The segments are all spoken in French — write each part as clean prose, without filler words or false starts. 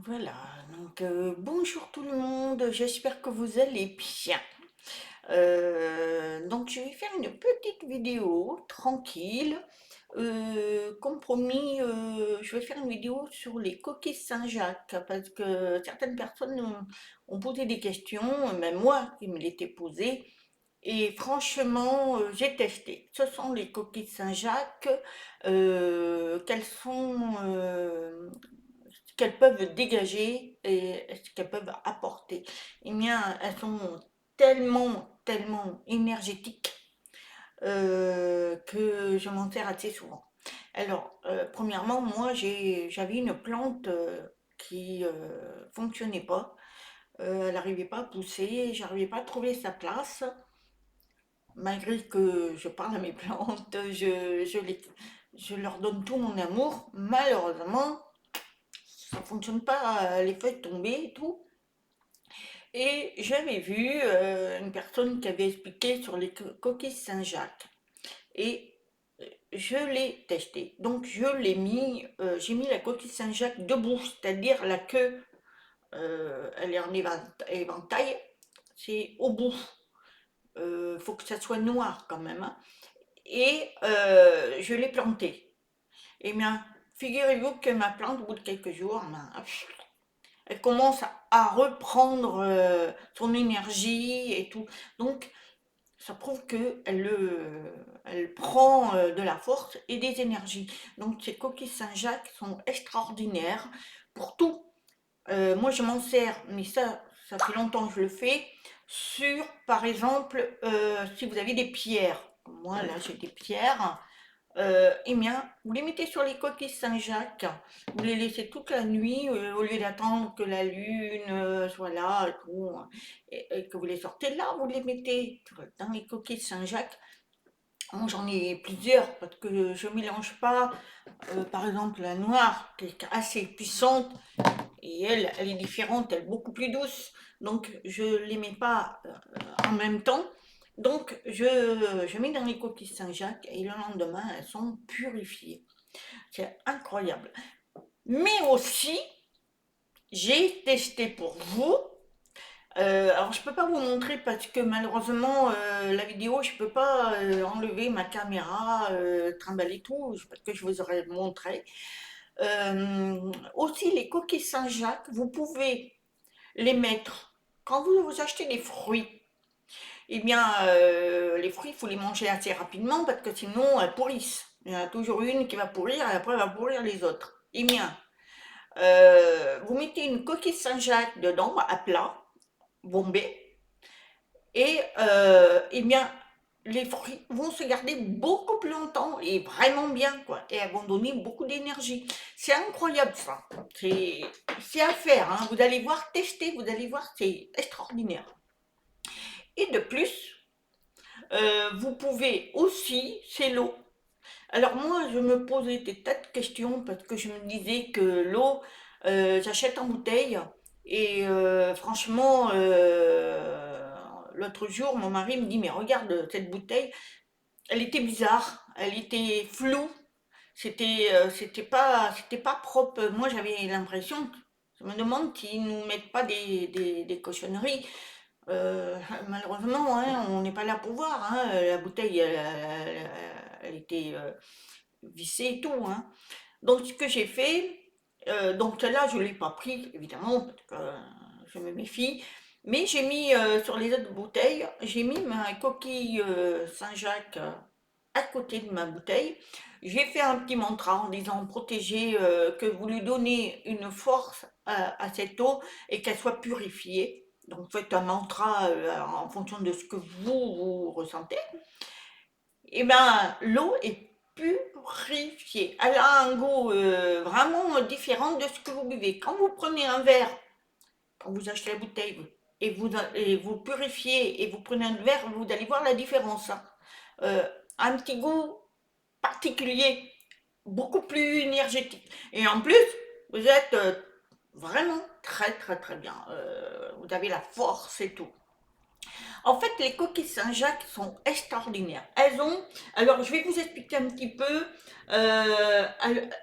Voilà, donc bonjour tout le monde, j'espère que vous allez bien. Donc je vais faire une petite vidéo tranquille. Comme promis, je vais faire une vidéo sur les coquilles Saint-Jacques parce que certaines personnes ont posé des questions, même moi qui me l'étais posée. Et franchement, j'ai testé. Ce sont les coquilles Saint-Jacques ce qu'elles peuvent dégager et ce qu'elles peuvent apporter. Eh bien, elles sont tellement énergétiques que je m'en sers assez souvent. Alors, premièrement, moi, j'avais une plante qui fonctionnait pas. Elle n'arrivait pas à pousser, j'arrivais pas à trouver sa place. Malgré que je parle à mes plantes, je leur donne tout mon amour. Malheureusement, ça fonctionne pas, les feuilles tombées et tout. Et j'avais vu une personne qui avait expliqué sur les coquilles Saint-Jacques. Et je l'ai testé. Donc j'ai mis la coquille Saint-Jacques debout, c'est-à-dire la queue, elle est en éventail, c'est au bout. Faut que ça soit noir quand même, hein. Et je l'ai plantée. Et bien, figurez-vous que ma plante, au bout de quelques jours, ben, elle commence à reprendre son énergie et tout. Donc, ça prouve elle prend de la force et des énergies. Donc, ces coquilles Saint-Jacques sont extraordinaires pour tout. Moi, je m'en sers, mais ça fait longtemps que je le fais, sur, par exemple, si vous avez des pierres. Moi, là, j'ai des pierres. Eh bien, vous les mettez sur les coquilles Saint-Jacques, vous les laissez toute la nuit au lieu d'attendre que la lune soit là et tout, hein, et que vous les sortez là, vous les mettez dans les coquilles Saint-Jacques. Moi, j'en ai plusieurs parce que je ne mélange pas, par exemple, la noire qui est assez puissante et elle est différente, elle est beaucoup plus douce. Donc, je ne les mets pas en même temps. Donc, je mets dans les coquilles Saint-Jacques et le lendemain, elles sont purifiées. C'est incroyable. Mais aussi, j'ai testé pour vous. Alors, je peux pas vous montrer parce que malheureusement, la vidéo, je peux pas enlever ma caméra, trimballer tout, parce que je vous aurais montré. Aussi, les coquilles Saint-Jacques, vous pouvez les mettre quand vous achetez des fruits. Eh bien, les fruits, il faut les manger assez rapidement parce que sinon, elles pourrissent. Il y en a toujours une qui va pourrir et après, elle va pourrir les autres. Eh bien, vous mettez une coquille Saint-Jacques dedans, à plat, bombé, et eh bien, les fruits vont se garder beaucoup plus longtemps et vraiment bien, quoi. Et elles vont donner beaucoup d'énergie. C'est incroyable, ça. C'est à faire, hein. Vous allez voir, tester, vous allez voir, c'est extraordinaire. Et de plus, vous pouvez aussi, c'est l'eau. Alors moi, je me posais des tas de questions parce que je me disais que l'eau, j'achète en bouteille et franchement, l'autre jour, mon mari me dit, mais regarde cette bouteille, elle était bizarre, elle était floue, c'était pas propre. Moi, j'avais l'impression, je me demande s'ils nous mettent pas des cochonneries. Malheureusement, hein, on n'est pas là pour voir, hein. La bouteille, elle était vissée et tout, hein. Donc, ce que j'ai fait, donc celle-là, je ne l'ai pas pris, évidemment, parce que je me méfie. Mais j'ai mis sur les autres bouteilles, j'ai mis ma coquille Saint-Jacques à côté de ma bouteille. J'ai fait un petit mantra en disant protégez, que vous lui donnez une force à cette eau et qu'elle soit purifiée. Donc faites un mantra en fonction de ce que vous ressentez. Et ben l'eau est purifiée. Elle a un goût vraiment différent de ce que vous buvez. Quand vous prenez un verre, quand vous achetez la bouteille et vous purifiez et vous prenez un verre, vous allez voir la différence, hein. Euh, un petit goût particulier, beaucoup plus énergétique. Et en plus, vous êtes vraiment très bien. Vous avez la force et tout. En fait, les coquilles Saint-Jacques sont extraordinaires. Alors je vais vous expliquer un petit peu,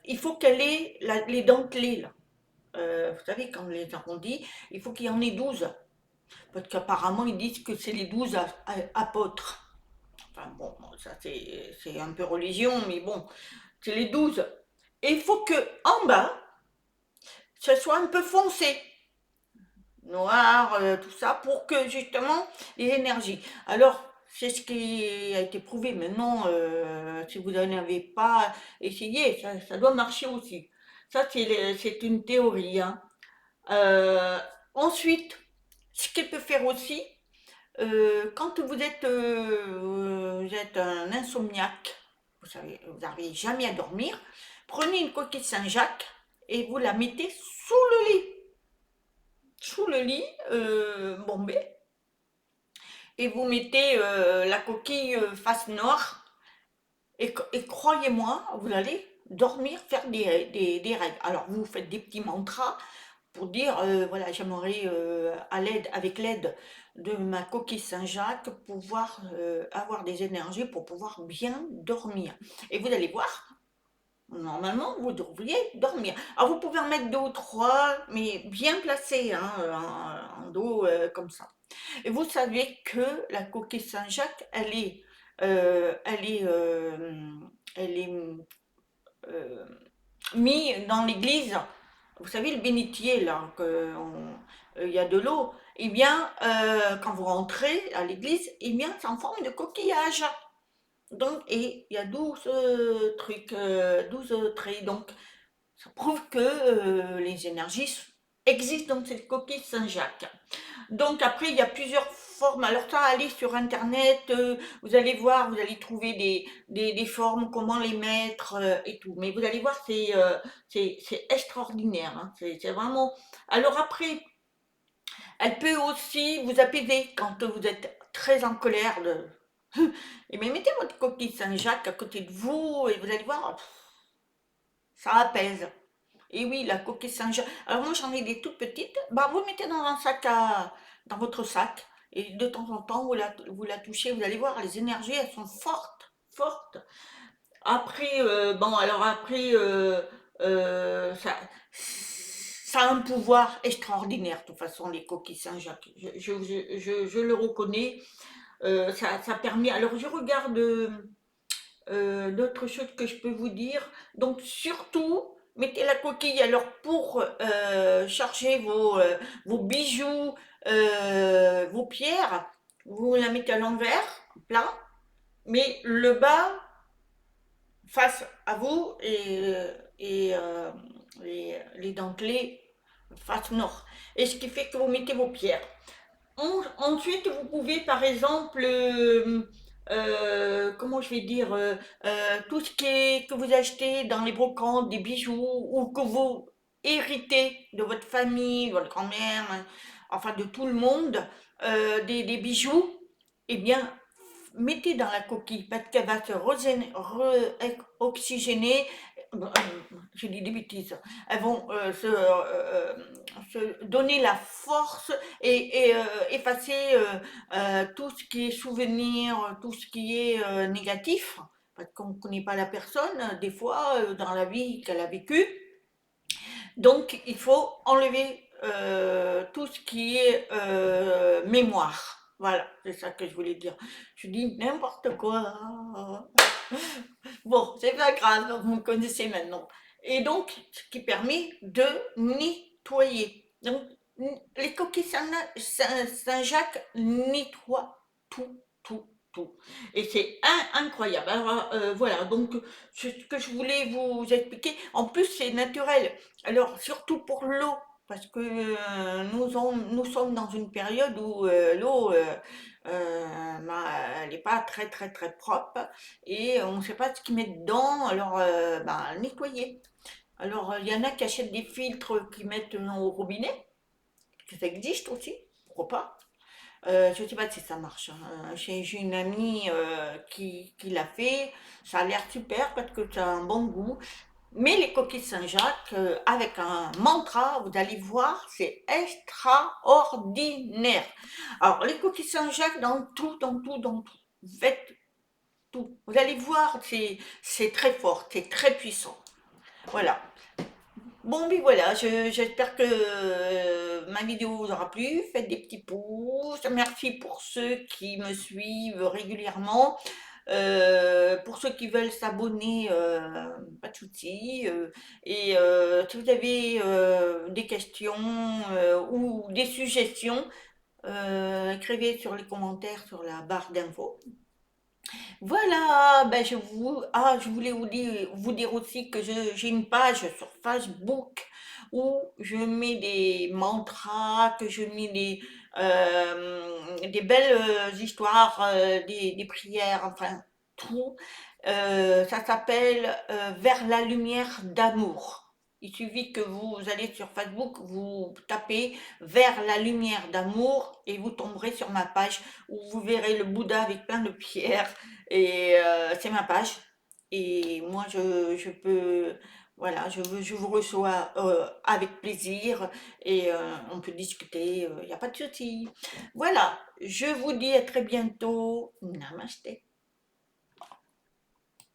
il faut qu'elle ait les dentelés là. vous savez, quand on les arrondit, il faut qu'il y en ait 12. Parce qu'apparemment, ils disent que c'est les 12 apôtres. Enfin bon, ça c'est un peu religion, mais bon, c'est les 12. Et il faut que en bas, ça soit un peu foncé, noir, tout ça, pour que justement les énergies. Alors, c'est ce qui a été prouvé. Maintenant, si vous n'en avez pas essayé, ça doit marcher aussi. Ça, c'est une théorie, hein. Euh, Ensuite, ce qu'elle peut faire aussi, quand vous êtes un insomniaque, vous savez, vous n'arrivez jamais à dormir, prenez une coquille Saint-Jacques et vous la mettez sous le lit bombé, et vous mettez la coquille face nord, et croyez-moi, vous allez dormir, faire des rêves. Alors vous faites des petits mantras pour dire, voilà, j'aimerais, avec l'aide de ma coquille Saint-Jacques, pouvoir avoir des énergies pour pouvoir bien dormir. Et vous allez voir, normalement, vous devriez dormir. Alors vous pouvez en mettre deux ou trois, mais bien placés, hein, en dos, comme ça. Et vous savez que la coquille Saint-Jacques, elle est euh, mise dans l'église. Vous savez, le bénitier, là, il y a de l'eau. Eh bien, quand vous rentrez à l'église, eh bien, c'est en forme de coquillage. Donc, et il y a 12 trucs, 12 traits. Donc, ça prouve que les énergies existent dans cette coquille Saint-Jacques. Donc après, il y a plusieurs formes. Alors ça, allez sur Internet, vous allez voir, vous allez trouver des formes, comment les mettre et tout. Mais vous allez voir, c'est extraordinaire, hein. C'est vraiment... Alors après, elle peut aussi vous apaiser quand vous êtes très en colère. Et bien, mettez votre coquille Saint-Jacques à côté de vous et vous allez voir, ça apaise. Et oui, la coquille Saint-Jacques. Alors moi j'en ai des toutes petites. Bah vous mettez dans votre sac, et de temps en temps vous la touchez. Vous allez voir, les énergies elles sont fortes, fortes. Après, bon alors après ça a un pouvoir extraordinaire de toute façon les coquilles Saint-Jacques. Je le reconnais. Ça permet. Alors je regarde. D'autres choses que je peux vous dire. Donc surtout, mettez la coquille alors pour charger vos bijoux, vos pierres, vous la mettez à l'envers, plat, mais le bas face à vous et les dentelés face nord. Et ce qui fait que vous mettez vos pierres. Ensuite, vous pouvez, par exemple, comment je vais dire, tout ce que vous achetez dans les brocantes, des bijoux, ou que vous héritez de votre famille, de votre grand-mère, hein, enfin de tout le monde, des bijoux, eh bien, mettez dans la coquille parce qu'elle va se oxygéner. Je dis des bêtises. Elles vont se donner la force et effacer tout ce qui est souvenir, tout ce qui est négatif, parce qu'on ne connaît pas la personne, des fois, dans la vie qu'elle a vécue. Donc, il faut enlever tout ce qui est mémoire. Voilà, c'est ça que je voulais dire. Je dis n'importe quoi. Bon, c'est pas grave, vous me connaissez maintenant. Et donc, ce qui permet de nettoyer. Donc, les coquilles Saint-Jacques nettoient tout, tout, tout. Et c'est incroyable. Alors, voilà, donc, ce que je voulais vous expliquer, en plus, c'est naturel. Alors, surtout pour l'eau, parce que nous sommes dans une période où l'eau, bah, elle n'est pas très, très, très propre et on ne sait pas ce qu'ils mettent dedans, alors bah, nettoyer. Alors il y en a qui achètent des filtres qui mettent au robinet, que ça existe aussi, pourquoi pas. Je ne sais pas si ça marche, hein. J'ai une amie qui l'a fait, ça a l'air super parce que ça a un bon goût. Mais les coquilles Saint-Jacques, avec un mantra, vous allez voir, c'est extraordinaire. Alors, les coquilles Saint-Jacques dans tout, dans tout, dans tout. Faites tout. Vous allez voir, c'est très fort, c'est très puissant. Voilà. Bon, puis voilà, j'espère que ma vidéo vous aura plu. Faites des petits pouces. Merci pour ceux qui me suivent régulièrement. Pour ceux qui veulent s'abonner, pas de souci. Et si vous avez des questions ou des suggestions, écrivez sur les commentaires sur la barre d'infos. Voilà, ben je voulais vous dire aussi que j'ai une page sur Facebook où je mets des mantras, que je mets des belles histoires, des prières, enfin tout. Ça s'appelle Vers la lumière d'amour. Il suffit que vous allez sur Facebook, vous tapez Vers la lumière d'amour et vous tomberez sur ma page où vous verrez le Bouddha avec plein de pierres et c'est ma page. Et moi, je peux, voilà, je vous reçois avec plaisir et on peut discuter, il n'y a pas de souci. Voilà, je vous dis à très bientôt. Namasté.